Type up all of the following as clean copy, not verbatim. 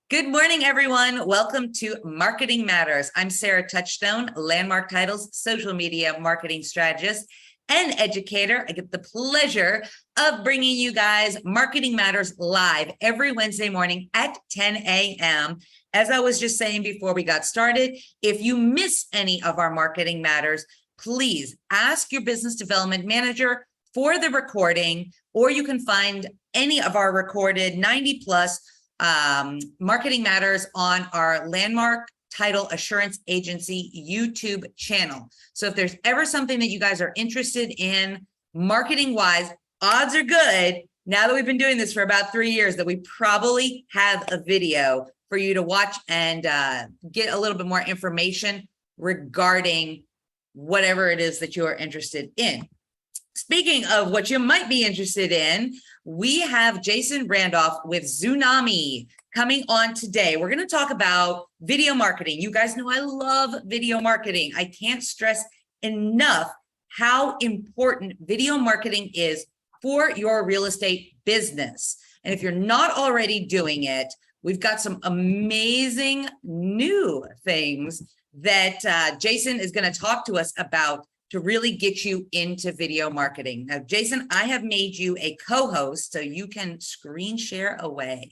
Good morning, everyone. Welcome to Marketing Matters. I'm Sarah Touchstone, Landmark Titles, social media marketing strategist and educator. I get the pleasure of bringing you guys Marketing Matters live every Wednesday morning at 10 a.m. As I was just saying before we got started, if you miss any of our Marketing Matters, please ask your business development manager for the recording, or you can find any of our recorded 90 plus Marketing Matters on our Landmark Title Assurance Agency YouTube channel. So if there's ever something that you guys are interested in marketing wise, odds are good, now that we've been doing this for about 3 years, that we probably have a video for you to watch and get a little bit more information regarding whatever it is that you are interested in. Speaking of what you might be interested in, we have Jason Randolph with Xunami coming on today. We're going to talk about video marketing. You guys know I love video marketing. I can't stress enough how important video marketing is for your real estate business. And if you're not already doing it, we've got some amazing new things that Jason is going to talk to us about to really get you into video marketing. Now, Jason, I have made you a co-host so you can screen share away.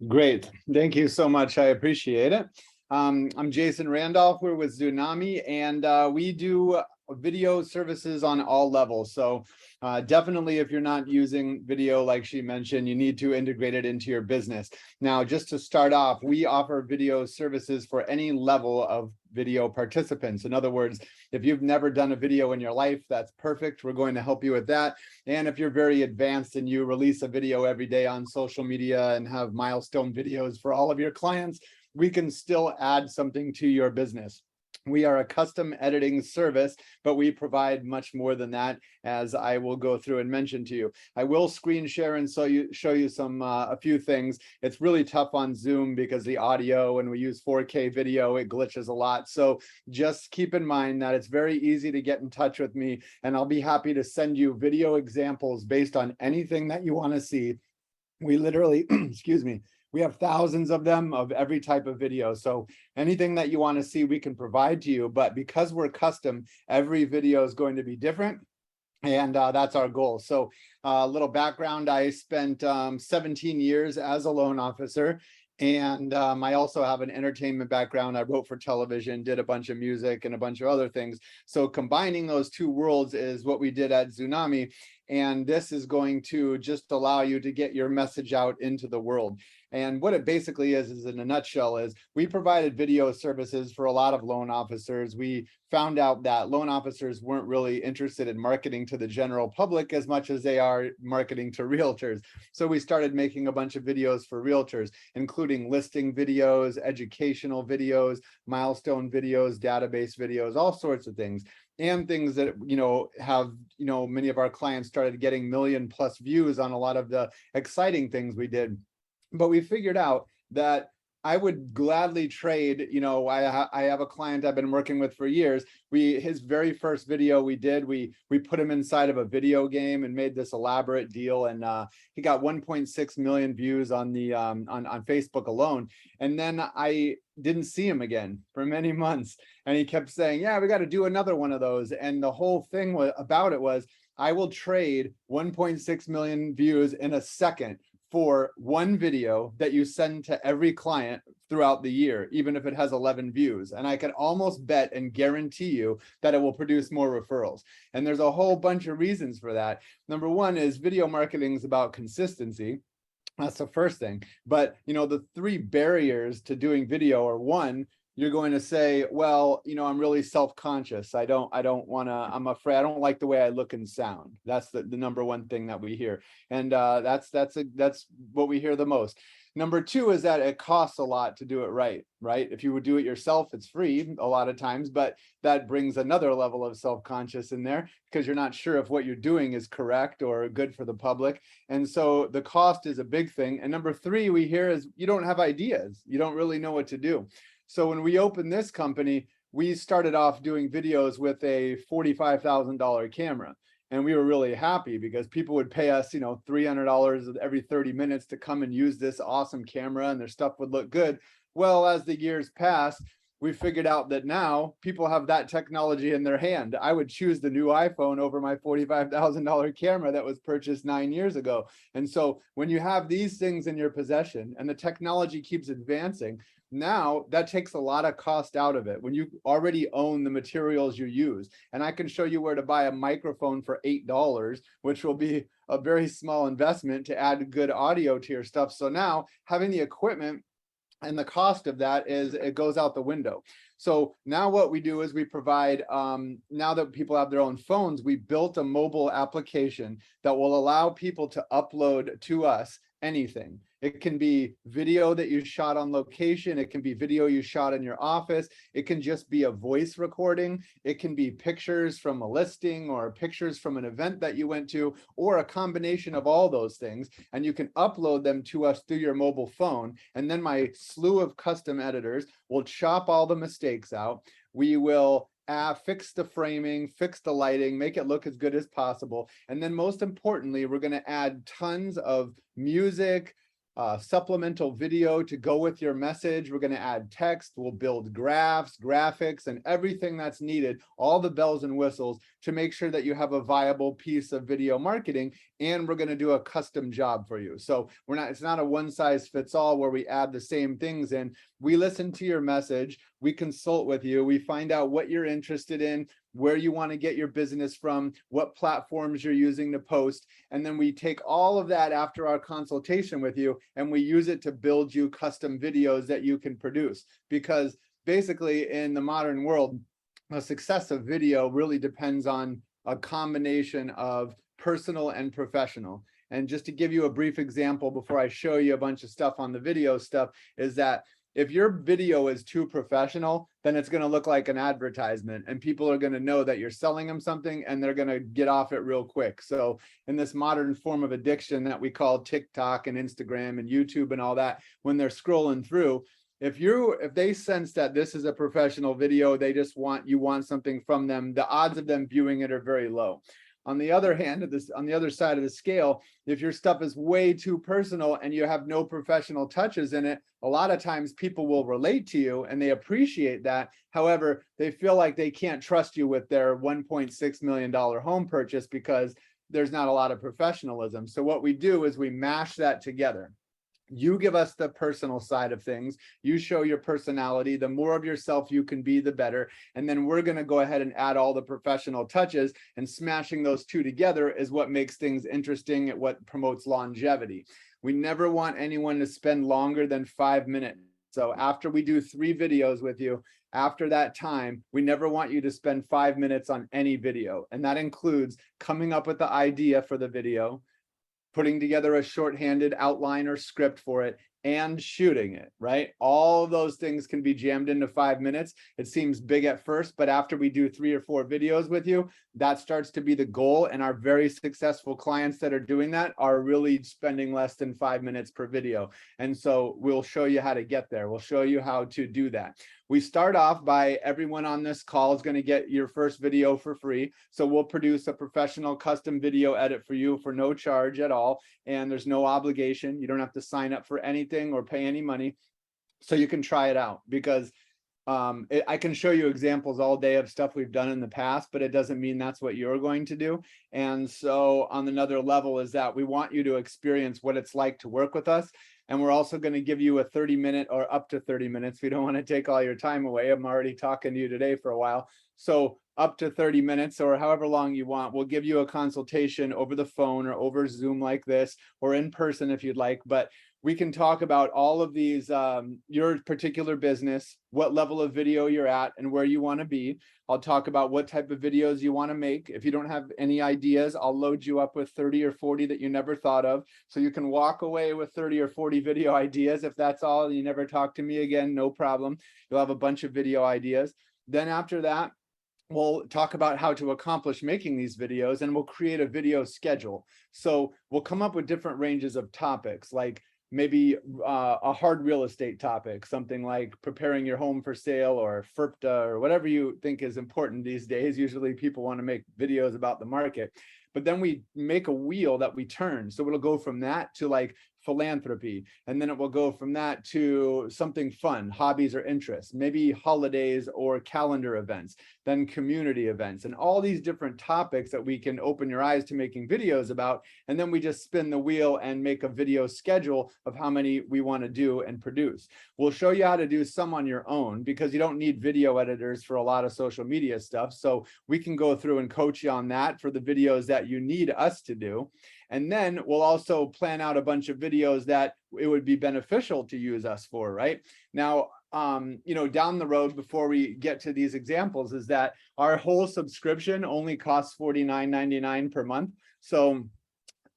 Great. Thank you so much. I appreciate it. I'm Jason Randolph. We're with Xunami, and we do video services on all levels. So definitely, if you're not using video, like she mentioned, you need to integrate it into your business. Now, just to start off, we offer video services for any level of video participants. In other words, if you've never done a video in your life, that's perfect. We're going to help you with that. And if you're very advanced and you release a video every day on social media and have milestone videos for all of your clients, we can still add something to your business. We are a custom editing service, but we provide much more than that, as I will go through and mention to you. I will screen share and show you some a few things. It's really tough on Zoom because the audio, when we use 4K video, it glitches a lot. So just keep in mind that it's very easy to get in touch with me, and I'll be happy to send you video examples based on anything that you want to see. We literally, excuse me, we have thousands of them of every type of video. So anything that you want to see, we can provide to you. But because we're custom, every video is going to be different. And that's our goal. So a little background, I spent 17 years as a loan officer. And I also have an entertainment background. I wrote for television, did a bunch of music and a bunch of other things. So combining those two worlds is what we did at Xunami. And this is going to just allow you to get your message out into the world. And what it basically is in a nutshell, is we provided video services for a lot of loan officers. We found out that loan officers weren't really interested in marketing to the general public as much as they are marketing to realtors. So we started making a bunch of videos for realtors, including listing videos, educational videos, milestone videos, database videos, all sorts of things. And things that, have, many of our clients started getting million+ views on a lot of the exciting things we did. But we figured out that I would gladly trade, I have a client I've been working with for years. His very first video we did, we put him inside of a video game and made this elaborate deal, and he got 1.6 million views on the on Facebook alone. And then I didn't see him again for many months, and he kept saying, yeah, we got to do another one of those. And the whole thing was I will trade 1.6 million views in a second for one video that you send to every client throughout the year, even if it has 11 views. And I can almost bet and guarantee you that it will produce more referrals. And there's a whole bunch of reasons for that. Number one is video marketing is about consistency. That's the first thing. But, the 3 barriers to doing video are: one, you're going to say, well, I'm really self-conscious. I'm afraid, I don't like the way I look and sound. That's the number one thing that we hear. And that's what we hear the most. Number 2 is that it costs a lot to do it right? If you would do it yourself, it's free a lot of times, but that brings another level of self-conscious in there because you're not sure if what you're doing is correct or good for the public. And so the cost is a big thing. And number 3 we hear is you don't have ideas. You don't really know what to do. So when we opened this company, we started off doing videos with a $45,000 camera. And we were really happy because people would pay us, you know, $300 every 30 minutes to come and use this awesome camera, and their stuff would look good. Well, as the years passed, we figured out that now people have that technology in their hand. I would choose the new iPhone over my $45,000 camera that was purchased 9 years ago. And so when you have these things in your possession and the technology keeps advancing, now that takes a lot of cost out of it when you already own the materials you use. And I can show you where to buy a microphone for $8, which will be a very small investment to add good audio to your stuff. So now having the equipment and the cost of that is, it goes out the window. So now what we do is we provide, now that people have their own phones, we built a mobile application that will allow people to upload to us anything. It can be video that you shot on location. It can be video you shot in your office. It can just be a voice recording. It can be pictures from a listing or pictures from an event that you went to, or a combination of all those things. And you can upload them to us through your mobile phone. And then my slew of custom editors will chop all the mistakes out. We will fix the framing, fix the lighting, make it look as good as possible. And then most importantly, we're going to add tons of music, supplemental video to go with your message. We're going to add text. We'll build graphs, graphics, and everything that's needed, all the bells and whistles to make sure that you have a viable piece of video marketing. And we're going to do a custom job for you. So it's not a one size fits all where we add the same things in. We listen to your message. We consult with you. We find out what you're interested in, where you want to get your business from, what platforms you're using to post. And then we take all of that after our consultation with you, and we use it to build you custom videos that you can produce. Because basically in the modern world, the success of video really depends on a combination of personal and professional. And just to give you a brief example before I show you a bunch of stuff on the video stuff, is that if your video is too professional, then it's going to look like an advertisement, and people are going to know that you're selling them something, and they're going to get off it real quick. So in this modern form of addiction that we call TikTok and Instagram and YouTube and all that, when they're scrolling through, if they sense that this is a professional video, you want something from them, the odds of them viewing it are very low. On the other hand, on the other side of the scale, if your stuff is way too personal and you have no professional touches in it, a lot of times people will relate to you and they appreciate that. However, they feel like they can't trust you with their $1.6 million home purchase because there's not a lot of professionalism. So what we do is we mash that together. You give us the personal side of things. You show your personality. The more of yourself you can be, the better. And then we're going to go ahead and add all the professional touches, and smashing those two together is what makes things interesting and what promotes longevity. We never want anyone to spend longer than 5 minutes. So after we do 3 videos with you, after that time, we never want you to spend 5 minutes on any video. And that includes coming up with the idea for the video, putting together a shorthanded outline or script for it, and shooting it, right? All of those things can be jammed into 5 minutes. It seems big at first, but after we do 3 or 4 videos with you, that starts to be the goal. And our very successful clients that are doing that are really spending less than 5 minutes per video. And so we'll show you how to get there. We'll show you how to do that. We start off by everyone on this call is going to get your first video for free. So we'll produce a professional custom video edit for you for no charge at all. And there's no obligation. You don't have to sign up for anything or pay any money. So you can try it out, because I can show you examples all day of stuff we've done in the past, but it doesn't mean that's what you're going to do. And so on another level is that we want you to experience what it's like to work with us. And we're also going to give you a 30-minute or up to 30 minutes. We don't want to take all your time away. I'm already talking to you today for a while. So up to 30 minutes or however long you want, we'll give you a consultation over the phone or over Zoom like this, or in person if you'd like. But we can talk about all of these, your particular business, what level of video you're at and where you want to be. I'll talk about what type of videos you want to make. If you don't have any ideas, I'll load you up with 30 or 40 that you never thought of. So you can walk away with 30 or 40 video ideas. If that's all, you never talk to me again, no problem. You'll have a bunch of video ideas. Then after that, we'll talk about how to accomplish making these videos, and we'll create a video schedule. So we'll come up with different ranges of topics, like maybe a hard real estate topic, something like preparing your home for sale or FERPTA or whatever you think is important these days. Usually people want to make videos about the market, but then we make a wheel that we turn. So it'll go from that to like philanthropy, and then it will go from that to something fun, hobbies or interests, maybe holidays or calendar events, then community events, and all these different topics that we can open your eyes to making videos about. And then we just spin the wheel and make a video schedule of how many we want to do and produce. We'll show you how to do some on your own, because you don't need video editors for a lot of social media stuff. So we can go through and coach you on that for the videos that you need us to do. And then we'll also plan out a bunch of videos that it would be beneficial to use us for, right? Now, down the road, before we get to these examples, is that our whole subscription only costs $49.99 per month. So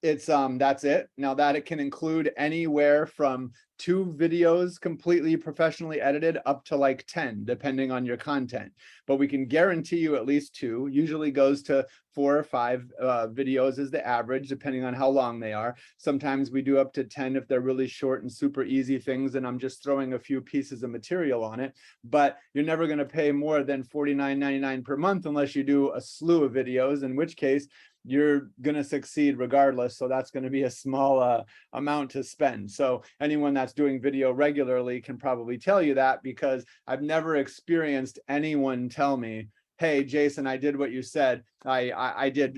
it's that's it. Now that it can include anywhere from 2 videos completely professionally edited up to like 10, depending on your content. But we can guarantee you at least 2, usually goes to 4 or 5 videos is the average, depending on how long they are. Sometimes we do up to 10 if they're really short and super easy things, and I'm just throwing a few pieces of material on it. But you're never going to pay more than $49.99 per month unless you do a slew of videos, in which case you're going to succeed regardless. So that's going to be a small amount to spend. So anyone that's doing video regularly can probably tell you that, because I've never experienced anyone tell me, hey, Jason, I did what you said. I did,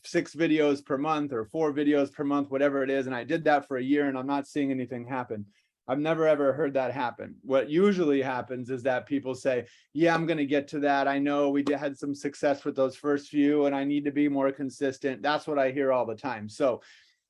6 videos per month or 4 videos per month, whatever it is. And I did that for a year and I'm not seeing anything happen. I've never, ever heard that happen. What usually happens is that people say, yeah, I'm going to get to that. I know we had some success with those first few and I need to be more consistent. That's what I hear all the time. So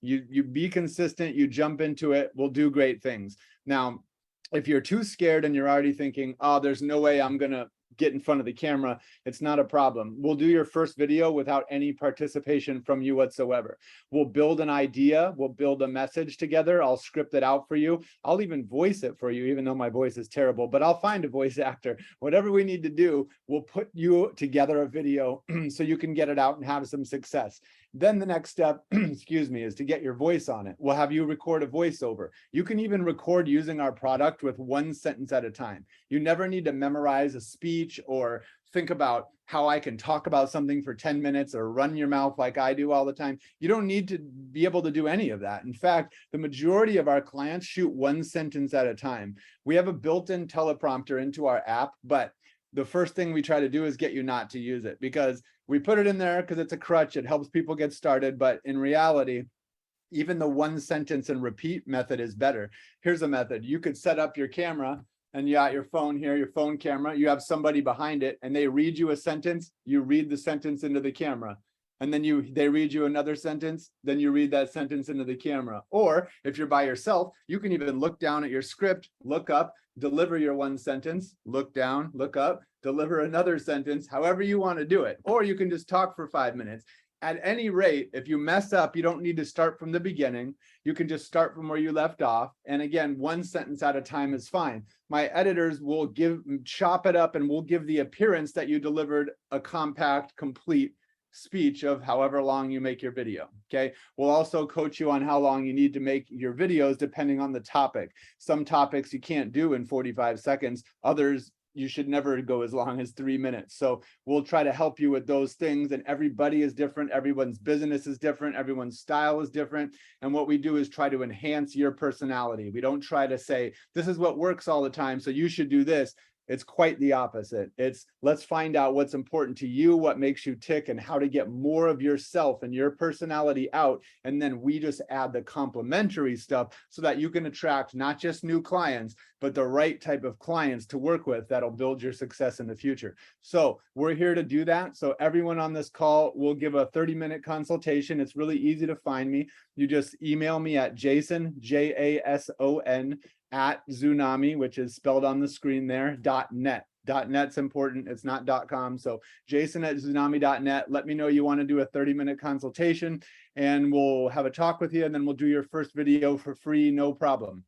you be consistent, you jump into it, we'll do great things. Now, if you're too scared and you're already thinking, oh, there's no way I'm going to get in front of the camera, it's not a problem. We'll do your first video without any participation from you whatsoever. We'll build an idea, we'll build a message together, I'll script it out for you, I'll even voice it for you, even though my voice is terrible, but I'll find a voice actor. Whatever we need to do, we'll put you together a video so you can get it out and have some success. Then the next step, excuse me, is to get your voice on it. We'll have you record a voiceover. You can even record using our product with 1 sentence at a time. You never need to memorize a speech or think about how I can talk about something for 10 minutes or run your mouth like I do all the time. You don't need to be able to do any of that. In fact, the majority of our clients shoot 1 sentence at a time. We have a built-in teleprompter into our app, but the first thing we try to do is get you not to use it, because we put it in there because it's a crutch. It helps people get started. But in reality, even the 1 sentence and repeat method is better. Here's a method. You could set up your camera and you got your phone here, your phone camera, you have somebody behind it and they read you a sentence, you read the sentence into the camera. And then they read you another sentence, then you read that sentence into the camera. Or if you're by yourself, you can even look down at your script, look up, deliver your 1 sentence, look down, look up, deliver another sentence, however you want to do it. Or you can just talk for 5 minutes. At any rate, if you mess up, you don't need to start from the beginning. You can just start from where you left off. And again, 1 sentence at a time is fine. My editors will chop it up and will give the appearance that you delivered a compact, complete speech of however long you make your video. Okay. We'll also coach you on how long you need to make your videos depending on the topic. Some topics you can't do in 45 seconds. Others you should never go as long as 3 minutes. So we'll try to help you with those things. And everybody is different. Everyone's business is different. Everyone's style is different. And what we do is try to enhance your personality. We don't try to say, this is what works all the time, so you should do this. It's quite the opposite. It's let's find out what's important to you, what makes you tick, and how to get more of yourself and your personality out. And then we just add the complementary stuff so that you can attract not just new clients, but the right type of clients to work with that'll build your success in the future. So we're here to do that. So everyone on this call will give a 30-minute consultation. It's really easy to find me. You just email me at Jason, Jason, at Xunami, which is spelled on the screen there, .net. .net's important, it's not .com. So Jason at Xunami.net. Let me know you want to do a 30-minute consultation and we'll have a talk with you, and then we'll do your first video for free, no problem.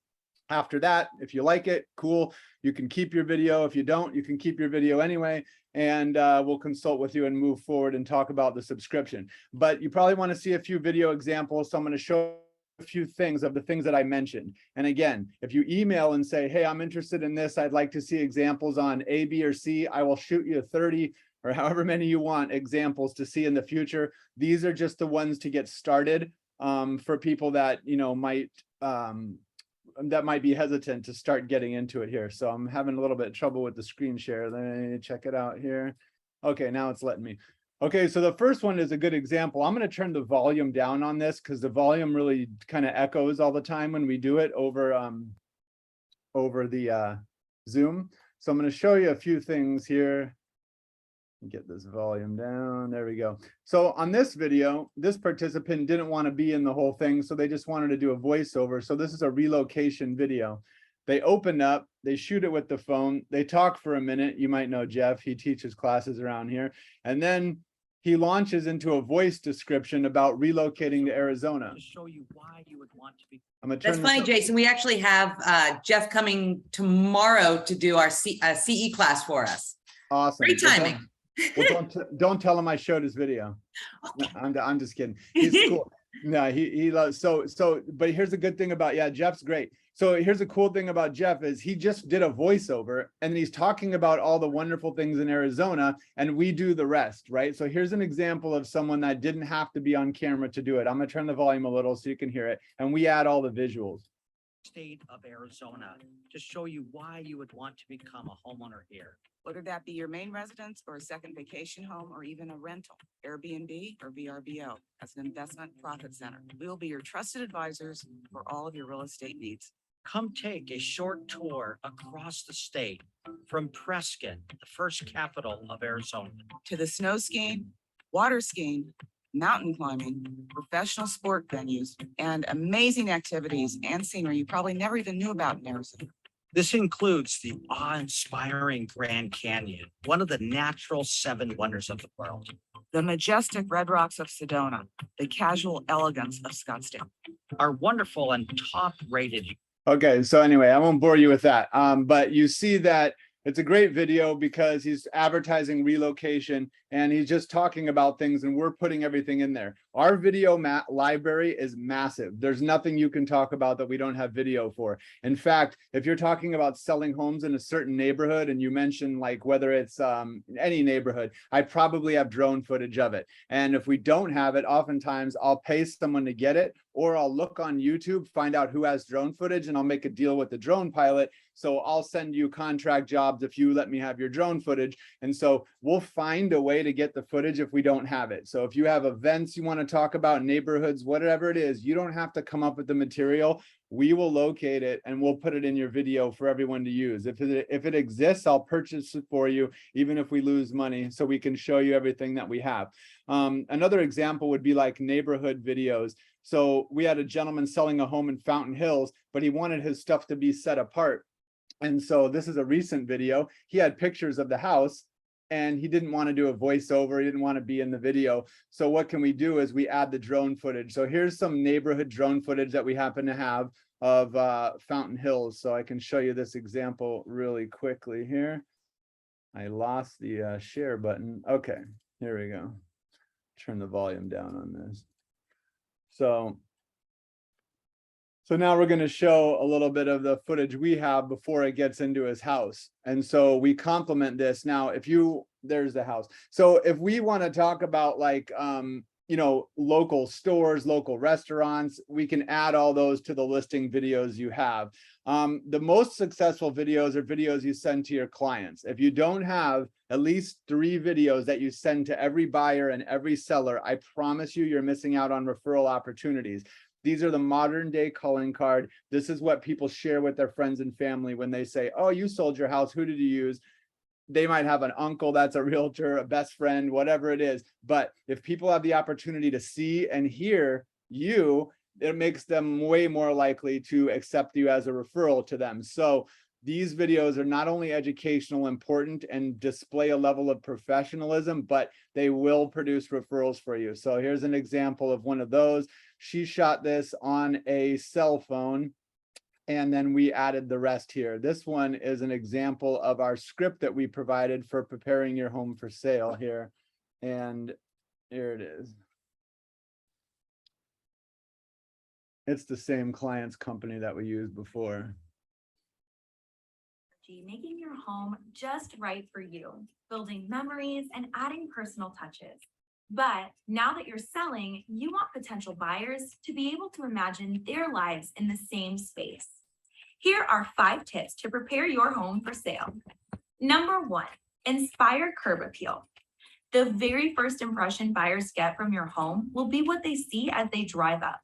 After that, if you like it, cool, you can keep your video. If you don't, you can keep your video anyway, and we'll consult with you and move forward and talk about the subscription. But you probably want to see a few video examples, so I'm going to show few things of the things that I mentioned. And again, if you email and say, hey, I'm interested in this, I'd like to see examples on A, B, or C, I will shoot you 30 or however many you want examples to see in the future. These are just the ones to get started for people that, you know, might be hesitant to start getting into it here. So I'm having a little bit of trouble with the screen share. Let me check it out here. Okay, now it's letting me. Okay, so the first one is a good example. I'm going to turn the volume down on this because the volume really kind of echoes all the time when we do it over the Zoom. So I'm going to show you a few things here. Get this volume down. There we go. So on this video, this participant didn't want to be in the whole thing, so they just wanted to do a voiceover. So this is a relocation video. They open up, they shoot it with the phone, they talk for a minute. You might know Jeff, he teaches classes around here. And then he launches into a voice description about relocating to Arizona. To show you why you would want to be. That's funny, Jason. We actually have Jeff coming tomorrow to do our CE class for us. Awesome. Great timing. Well, don't tell him I showed his video. Okay. No, I'm just kidding. He's cool. No, he loves but here's the good thing about, yeah, Jeff's great. So here's the cool thing about Jeff is he just did a voiceover and he's talking about all the wonderful things in Arizona and we do the rest, right? So here's an example of someone that didn't have to be on camera to do it. I'm gonna turn the volume a little so you can hear it, and we add all the visuals. State of Arizona to show you why you would want to become a homeowner here. Whether that be your main residence or a second vacation home or even a rental, Airbnb or VRBO as an investment profit center. We will be your trusted advisors for all of your real estate needs. Come take a short tour across the state from Prescott, the first capital of Arizona. To the snow skiing, water skiing, mountain climbing, professional sport venues, and amazing activities and scenery you probably never even knew about in Arizona. This includes the awe-inspiring Grand Canyon, one of the natural 7 wonders of the world. The majestic red rocks of Sedona, the casual elegance of Scottsdale. Our wonderful and top-rated. Okay, so anyway, I won't bore you with that. But you see that it's a great video because he's advertising relocation and he's just talking about things and we're putting everything in there. Our video library is massive. There's nothing you can talk about that we don't have video for. In fact, if you're talking about selling homes in a certain neighborhood and you mention like whether it's any neighborhood, I probably have drone footage of it. And if we don't have it, oftentimes I'll pay someone to get it, or I'll look on YouTube, find out who has drone footage, and I'll make a deal with the drone pilot. So I'll send you contract jobs if you let me have your drone footage. And so we'll find a way to get the footage if we don't have it. So if you have events you want to talk about, neighborhoods, whatever it is, you don't have to come up with the material. We will locate it and we'll put it in your video for everyone to use. If it exists, I'll purchase it for you, even if we lose money, so we can show you everything that we have. Another example would be like neighborhood videos. So we had a gentleman selling a home in Fountain Hills, but he wanted his stuff to be set apart. And so this is a recent video. He had pictures of the house and he didn't want to do a voiceover. He didn't want to be in the video. So what can we do is we add the drone footage. So here's some neighborhood drone footage that we happen to have of Fountain Hills. So I can show you this example really quickly here. I lost the share button. Okay, here we go. Turn the volume down on this. So now we're going to show a little bit of the footage we have before it gets into his house. And so we complement this. Now, there's the house. So if we want to talk about like, you know, local stores, local restaurants, we can add all those to the listing videos you have. The most successful videos are videos you send to your clients. If you don't have at least 3 videos that you send to every buyer and every seller, I promise you, you're missing out on referral opportunities. These are the modern day calling card. This is what people share with their friends and family when they say, oh, you sold your house. Who did you use? They might have an uncle that's a realtor, a best friend, whatever it is. But if people have the opportunity to see and hear you, it makes them way more likely to accept you as a referral to them. So these videos are not only educational, important, and display a level of professionalism, but they will produce referrals for you. So here's an example of one of those. She shot this on a cell phone, and then we added the rest here. This one is an example of our script that we provided for preparing your home for sale here. And here it is. It's the same client's company that we used before. Making your home just right for you, building memories and adding personal touches. But now that you're selling, you want potential buyers to be able to imagine their lives in the same space. Here are 5 tips to prepare your home for sale. Number 1, inspire curb appeal. The very first impression buyers get from your home will be what they see as they drive up.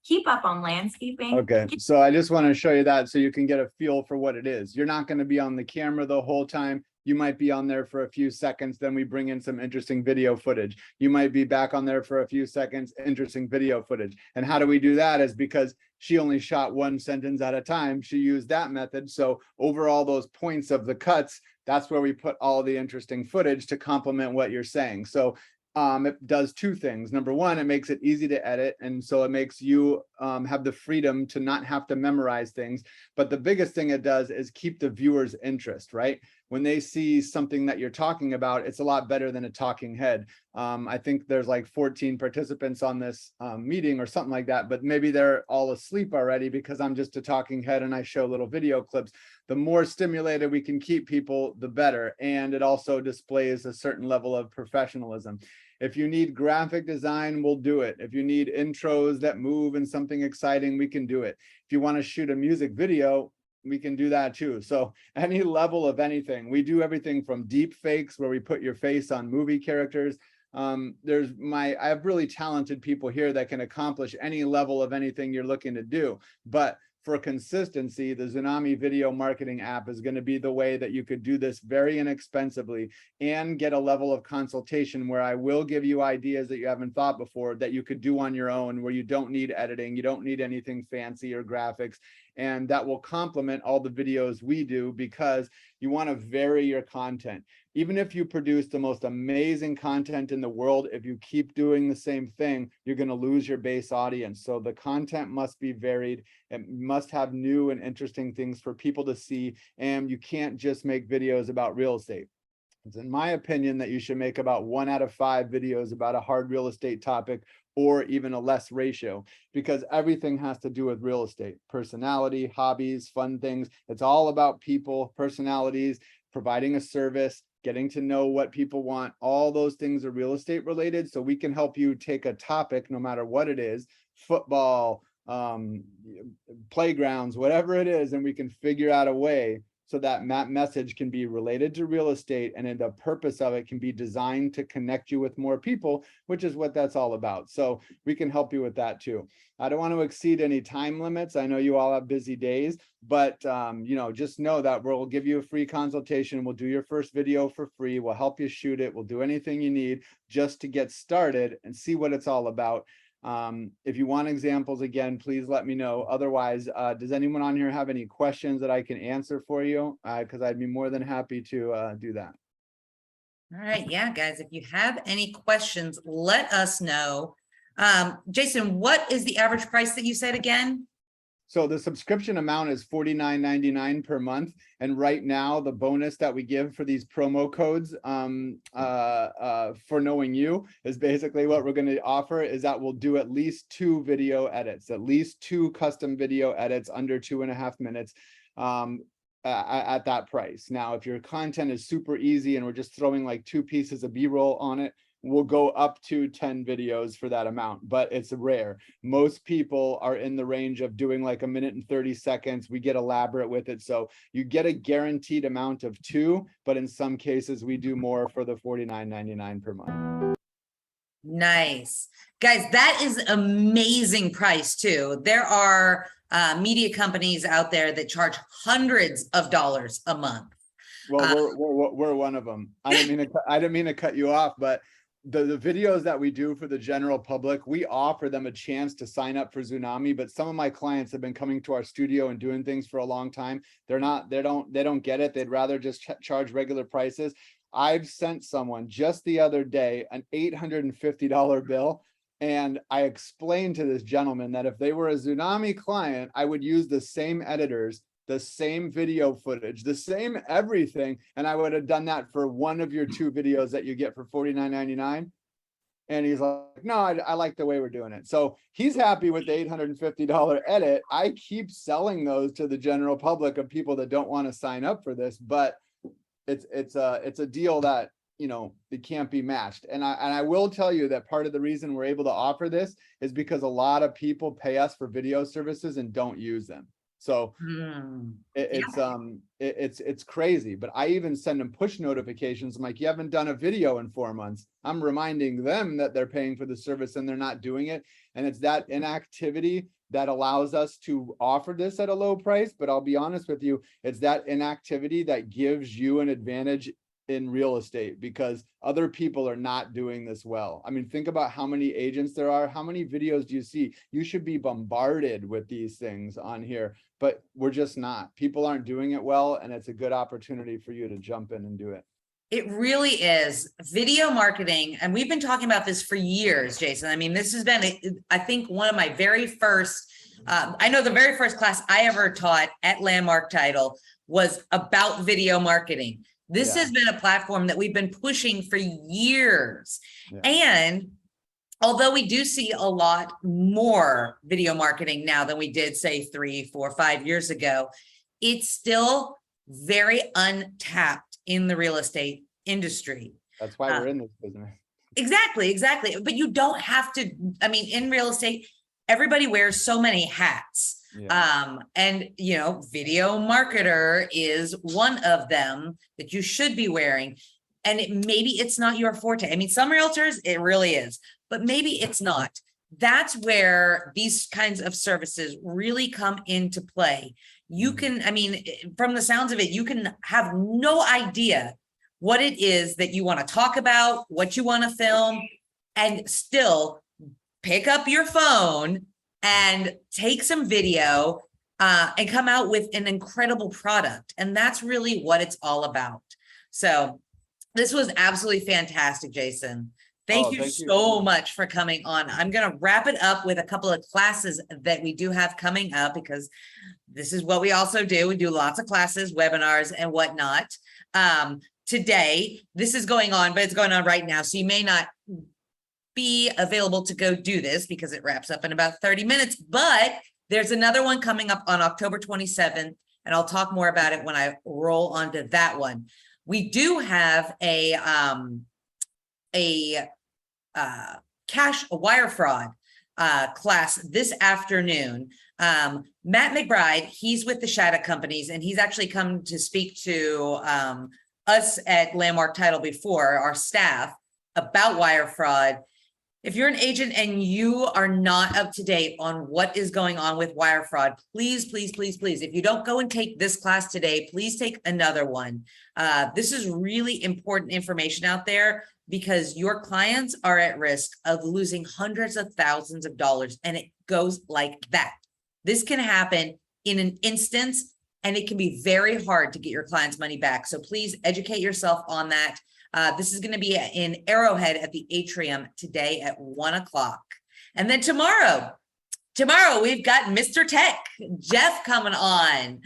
Keep up on landscaping. Okay, so I just want to show you that so you can get a feel for what it is. You're not going to be on the camera the whole time. You might be on there for a few seconds, then we bring in some interesting video footage. You might be back on there for a few seconds, interesting video footage. And how do we do that is because she only shot 1 sentence at a time. She used that method. So over all those points of the cuts, that's where we put all the interesting footage to complement what you're saying. So it does 2 things. Number 1, it makes it easy to edit. And so it makes you have the freedom to not have to memorize things. But the biggest thing it does is keep the viewer's interest, right? When they see something that you're talking about, it's a lot better than a talking head. I think there's like 14 participants on this meeting or something like that, but maybe they're all asleep already because I'm just a talking head and I show little video clips. The more stimulated we can keep people, the better. And it also displays a certain level of professionalism. If you need graphic design, we'll do it. If you need intros that move and something exciting, we can do it. If you want to shoot a music video, we can do that too. So any level of anything, we do everything from deep fakes where we put your face on movie characters. I have really talented people here that can accomplish any level of anything you're looking to do. But for consistency, the Xunami video marketing app is going to be the way that you could do this very inexpensively and get a level of consultation where I will give you ideas that you haven't thought before that you could do on your own, where you don't need editing, you don't need anything fancy or graphics, and that will complement all the videos we do because you want to vary your content. Even if you produce the most amazing content in the world, if you keep doing the same thing, you're going to lose your base audience. So the content must be varied. It must have new and interesting things for people to see. And you can't just make videos about real estate. It's in my opinion that you should make about 1 out of 5 videos about a hard real estate topic, or even a less ratio, because everything has to do with real estate, personality, hobbies, fun things. It's all about people, personalities, providing a service, getting to know what people want. All those things are real estate related. So we can help you take a topic, no matter what it is, football, playgrounds, whatever it is, and we can figure out a way so that message can be related to real estate, and then the purpose of it can be designed to connect you with more people, which is what that's all about. So we can help you with that too. I don't want to exceed any time limits. I know you all have busy days, but just know that we'll give you a free consultation. We'll do your first video for free. We'll help you shoot it. We'll do anything you need just to get started and see what it's all about. If you want examples, again, please let me know. Otherwise, does anyone on here have any questions that I can answer for you? Because I'd be more than happy to do that. All right. Yeah, guys, if you have any questions, let us know. Jason, what is the average price that you said again? So the subscription amount is $49.99 per month. And right now, the bonus that we give for these promo codes for knowing you is basically what we're going to offer is that we'll do at least 2 video edits, at least 2 custom video edits under 2.5 minutes at that price. Now, if your content is super easy and we're just throwing like 2 pieces of B-roll on it, we'll go up to 10 videos for that amount, but it's rare. Most people are in the range of doing like 1 minute and 30 seconds. We get elaborate with it. So you get a guaranteed amount of 2, but in some cases we do more for the $49.99 per month. Nice. Guys, that is amazing price too. There are media companies out there that charge hundreds of dollars a month. Well, we're one of them. I didn't mean to cut you off, but the videos that we do for the general public, we offer them a chance to sign up for Xunami, but some of my clients have been coming to our studio and doing things for a long time. They don't get it. They'd rather just charge regular prices. I've sent someone just the other day an $850 bill. And I explained to this gentleman that if they were a Xunami client, I would use the same editors, the same video footage, the same everything. And I would have done that for one of your 2 videos that you get for $49.99. And he's like, no, I like the way we're doing it. So he's happy with the $850 edit. I keep selling those to the general public of people that don't want to sign up for this, but it's a deal that, you know, it can't be matched. And I will tell you that part of the reason we're able to offer this is because a lot of people pay us for video services and don't use them. So it's crazy, but I even send them push notifications. I'm like, you haven't done a video in 4 months. I'm reminding them that they're paying for the service and they're not doing it. And it's that inactivity that allows us to offer this at a low price. But I'll be honest with you, it's that inactivity that gives you an advantage in real estate, because other people are not doing this well. I mean, think about how many agents there are. How many videos do you see? You should be bombarded with these things on here, but we're just not. People aren't doing it well, and it's a good opportunity for you to jump in and do it. It really is video marketing. And we've been talking about this for years, Jason. I mean, this has been, I think, one of my very first, I know the very first class I ever taught at Landmark Title was about video marketing. This has been a platform that we've been pushing for years. And although we do see a lot more video marketing now than we did, say, 3, 4, 5 years ago, it's still very untapped in the real estate industry. That's why we're in this business. Exactly. But you don't have to, I mean, in real estate, everybody wears so many hats. And, you know, video marketer is one of them that you should be wearing. And maybe it's not your forte. I mean, some realtors, it really is, but maybe it's not. That's where these kinds of services really come into play. You can, I mean, from the sounds of it, you can have no idea what it is that you want to talk about, what you want to film, and still pick up your phone and take some video and come out with an incredible product. And that's really what it's all about. So this was absolutely fantastic, Jason. Thank you so much for coming on. I'm going to wrap it up with a couple of classes that we do have coming up, because this is what we also do. We do lots of classes, webinars, and whatnot. Today, this is going on, but it's going on right now. So you may not be available to go do this because it wraps up in about 30 minutes, but there's another one coming up on October 27th, and I'll talk more about it when I roll onto that one. We do have a wire fraud class this afternoon. Matt McBride, he's with the Shattuck Companies, and he's actually come to speak to us at Landmark Title before, our staff, about wire fraud. If you're an agent and you are not up to date on what is going on with wire fraud, please, if you don't go and take this class today, please take another one. This is really important information out there, because your clients are at risk of losing hundreds of thousands of dollars, and it goes like that. This can happen in an instance, and it can be very hard to get your clients' money back. So please educate yourself on that. This is going to be in Arrowhead at the Atrium today at 1 o'clock. And then tomorrow we've got Mr. Tech, Jeff, coming on.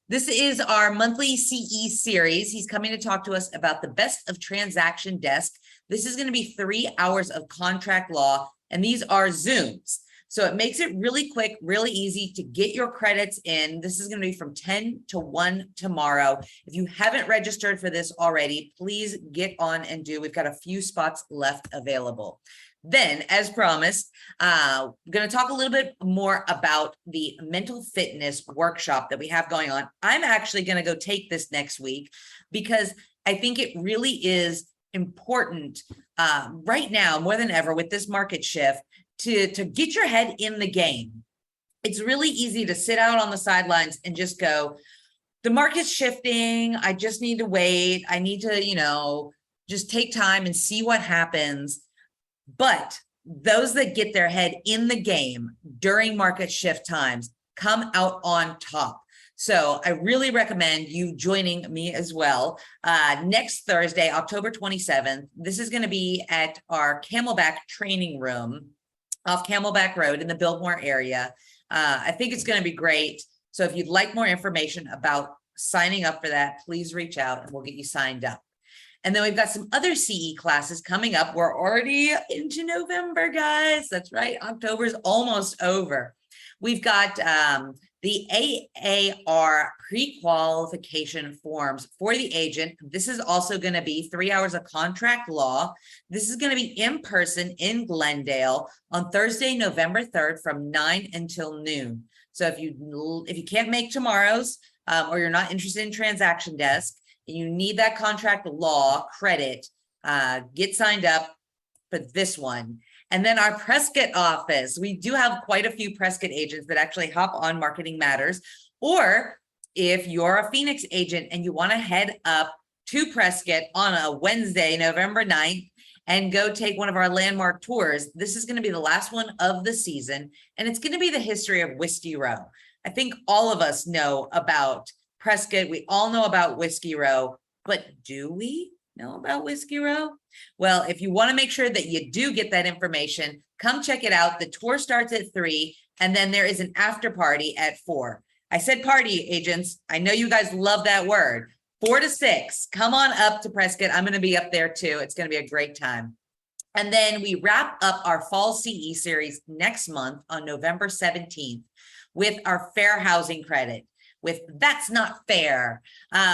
This is our monthly CE series. He's coming to talk to us about the best of transaction desk. This is going to be 3 hours of contract law, and these are Zooms. So it makes it really quick, really easy to get your credits in. This is going to be from 10 to 1 tomorrow. If you haven't registered for this already, please get on and do. We've got a few spots left available. Then, as promised, I'm going to talk a little bit more about the mental fitness workshop that we have going on. I'm actually going to go take this next week, because I think it really is important right now, more than ever, with this market shift, to get your head in the game. It's really easy to sit out on the sidelines and just go, the market's shifting. I just need to wait. I need to, just take time and see what happens. But those that get their head in the game during market shift times come out on top. So I really recommend you joining me as well. Next Thursday, October 27th, this is going to be at our Camelback training room off Camelback Road in the Biltmore area. I think it's going to be great. So if you'd like more information about signing up for that, please reach out and we'll get you signed up. And then we've got some other CE classes coming up. We're already into November, guys. That's right. October's almost over. We've got the AAR pre-qualification forms for the agent. This is also going to be 3 hours of contract law. This is going to be in person in Glendale on Thursday, November 3rd from 9 until noon. So if you can't make tomorrow's or you're not interested in transaction desk and you need that contract law credit, get signed up for this one. And then our Prescott office, we do have quite a few Prescott agents that actually hop on Marketing Matters. Or if you're a Phoenix agent and you want to head up to Prescott on a Wednesday, November 9th, and go take one of our landmark tours, this is going to be the last one of the season. And it's going to be the history of Whiskey Row. I think all of us know about Prescott. We all know about Whiskey Row, but do we know about Whiskey Row? Well, if you want to make sure that you do get that information, come check it out. The tour starts at 3, and then there is an after party at 4. I said party, agents. I know you guys love that word. 4 to 6. Come on up to Prescott. I'm going to be up there too. It's going to be a great time. And then we wrap up our fall CE series next month on November 17th with our fair housing credit. With That's Not Fair.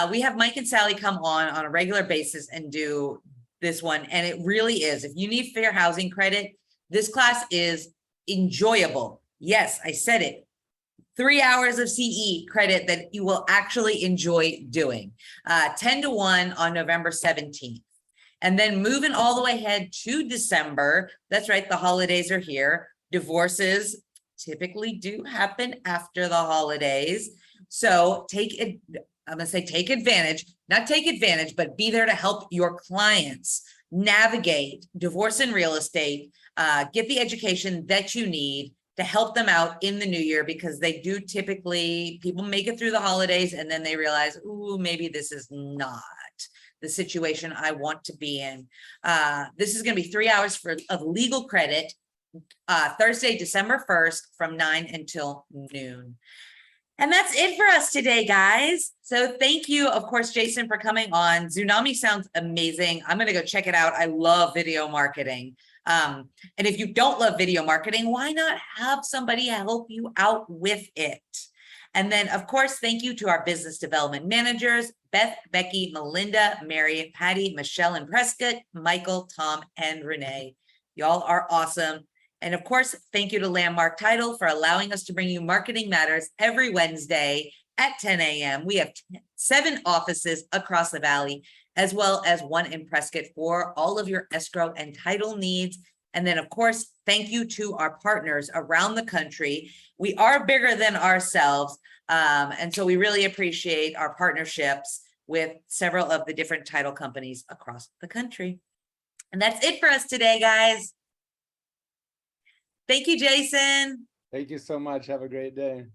We have Mike and Sally come on a regular basis and do this one. And it really is. If you need fair housing credit, this class is enjoyable. Yes, I said it. 3 hours of CE credit that you will actually enjoy doing. 10 to 1 on November 17th. And then moving all the way ahead to December. That's right, the holidays are here. Divorces typically do happen after the holidays. So I'm going to say take advantage, not take advantage, but be there to help your clients navigate divorce and real estate, get the education that you need to help them out in the new year, because they do typically, people make it through the holidays and then they realize, ooh, maybe this is not the situation I want to be in. This is going to be 3 hours of legal credit, Thursday, December 1st from 9 until noon. And that's it for us today, guys. So thank you, of course, Jason, for coming on. Xunami sounds amazing. I'm going to go check it out. I love video marketing. And if you don't love video marketing, why not have somebody help you out with it? And then, of course, thank you to our business development managers, Beth, Becky, Melinda, Mary, Patty, Michelle, and Prescott, Michael, Tom, and Renee. Y'all are awesome. And of course, thank you to Landmark Title for allowing us to bring you Marketing Matters every Wednesday at 10 a.m. We have 7 offices across the valley, as well as 1 in Prescott for all of your escrow and title needs. And then, of course, thank you to our partners around the country. We are bigger than ourselves. And so we really appreciate our partnerships with several of the different title companies across the country. And that's it for us today, guys. Thank you, Jason. Thank you so much. Have a great day.